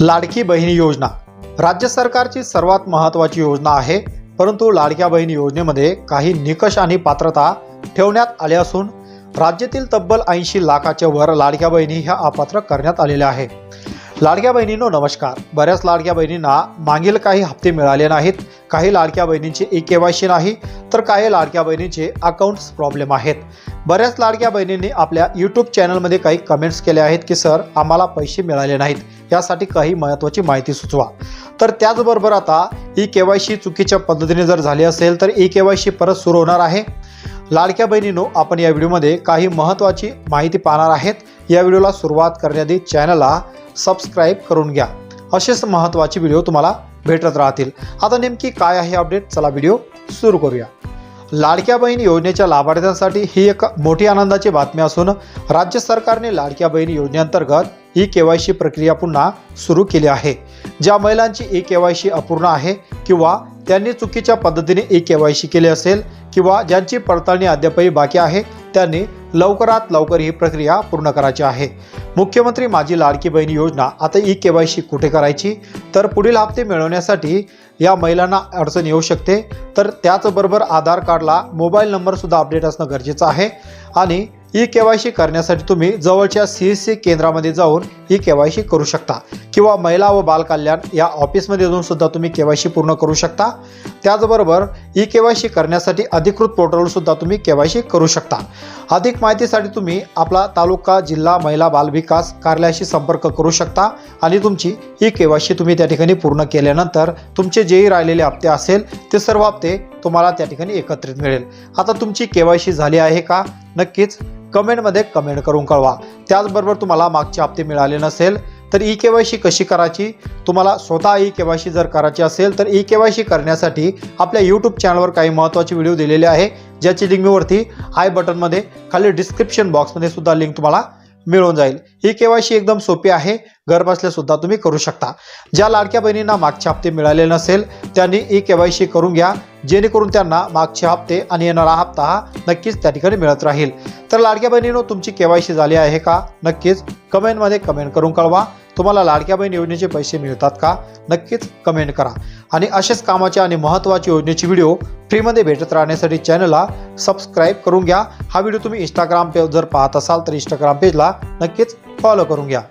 लाडकी बहीण योजना राज्य सरकारची सर्वात महत्त्वाची योजना आहे। परंतु लाडक्या बहीण योजनेमध्ये काही निकष आणि पात्रता ठेवण्यात आले असून राज्यातील तब्बल 80 लाखाच्या वर लाडक्या बहिणी ह्या अपात्र करण्यात आलेल्या आहे। लाडक्या बहिणींनो नमस्कार। बऱ्याच लाडक्या बहिणींना मागील काही हप्ते मिळाले नाहीत, काही लाडक्या बहिणींचे ई-केवायसी नाही, तर काही लाडक्या बहिणींचे अकाउंट्स प्रॉब्लेम आहेत। बऱ्याच लाडक्या बहिणींनी आपल्या यूट्यूब चॅनलमध्ये काही कमेंट्स केले आहेत की सर आम्हाला पैसे मिळाले नाहीत, यासाठी काही महत्त्वाची माहिती सुचवा। तर त्याचबरोबर आता ई-केवायसी चुकीच्या पद्धतीने जर झाली असेल तर ई-केवायसी परत सुरू होणार आहे। लाडक्या बहिणींनो आपण या व्हिडिओमध्ये काही महत्त्वाची माहिती पाहणार आहेत। या व्हिडिओला सुरुवात करण्याआधी चॅनलला सबस्क्राइब करून घ्या, असेच महत्त्वाचे व्हिडिओ तुम्हाला भेटत राहतील। आता नेमकी काय आहे अपडेट, चला व्हिडिओ सुरू करूया। लाडक्या बहीण योजनेच्या लाभार्थ्यांसाठी ही एक मोठी आनंदाची बातमी असून राज्य सरकारने लाडक्या बहीण योजनेअंतर्गत ई-केवायसी प्रक्रिया पुन्हा सुरू केली आहे। ज्या महिलांची ई-केवायसी अपूर्ण आहे किंवा त्यांनी चुकीच्या पद्धतीने ई-केवायसी केले असेल किंवा ज्यांची पडताळणी अद्यापही बाकी आहे त्यांनी लवकरात लवकर ही प्रक्रिया पूर्ण करायची आहे। मुख्यमंत्री माझी लाडकी बहीण योजना आता ई-केवायसी कुठे करायची, तर पुढील हप्ते मिळवण्यासाठी या महिलांना अडचण येऊ शकते। तर त्याचबरोबर आधार कार्डला मोबाईल नंबर सुद्धा अपडेट असणं गरजेचं आहे आणि ई-केवायसी करण्यासाठी तुम्ही जवळच्या CSC केंद्रामध्ये जाऊन ई-केवायसी करू शकता किंवा महिला व बाल कल्याण या ऑफिसमध्ये जाऊन सुद्धा तुम्ही केवायसी पूर्ण करू शकता। त्याचबरोबर ई-केवायसी करण्यासाठी अधिकृत पोर्टलवर सुद्धा तुम्ही केवायसी करू शकता। अधिक माहितीसाठी तुम्ही आपला तालुका जिल्हा महिला बाल विकास कार्यालयाशी संपर्क करू शकता आणि तुमची ई-केवायसी तुम्ही त्या ठिकाणी पूर्ण केल्यानंतर तुमचे जेही राहिलेले हप्ते असेल ते सर्व हप्ते तुम्हाला त्या ठिकाणी एकत्रित मिळेल। आता तुमची केवायसी झाली आहे का, नक्कीच कमेंटमध्ये कमेंट करून कळवा। त्याचबरोबर तुम्हाला मागचे हप्ते मिळाले नसेल तर ई-केवायसी कशी करायची, तुम्हाला स्वतः ई-केवायसी जर करायची असेल तर ई-केवायसी करण्यासाठी आपल्या यूट्यूब चॅनलवर काही महत्त्वाचे व्हिडिओ दिलेले आहे, ज्याची लिंक मी वरती आय बटनमध्ये खाली डिस्क्रिप्शन बॉक्समध्ये सुद्धा लिंक तुम्हाला मिळून जाईल। ही केवायसी एकदम सोपी आहे, घर बसल्या सुद्धा तुम्ही करू शकता। ज्या लाडक्या बहिणींना मागचे हप्ते मिळाले नसेल त्यांनी ई-केवायसी करून घ्या, जेणेकरून त्यांना मागचे हप्ते आणि येणारा हप्ता हा नक्कीच त्या ठिकाणी मिळत राहील। तर लाडक्या बहिणींनो तुमची केवायसी झाली आहे का, नक्कीच कमेंटमध्ये कमेंट करून कळवा। तुम्हाला लाडक्या बहीण योजनेचे पैसे मिळतात का, नक्कीच कमेंट करा। आणि असेच कामाचे आणि महत्त्वाची योजनेची व्हिडिओ फ्रीमध्ये भेटत राहण्यासाठी चॅनलला सबस्क्राइब करून घ्या। हा व्हिडिओ तुम्ही इंस्टाग्राम पेज जर पाहत असाल तर इंस्टाग्राम पेजला नक्कीच फॉलो करून घ्या।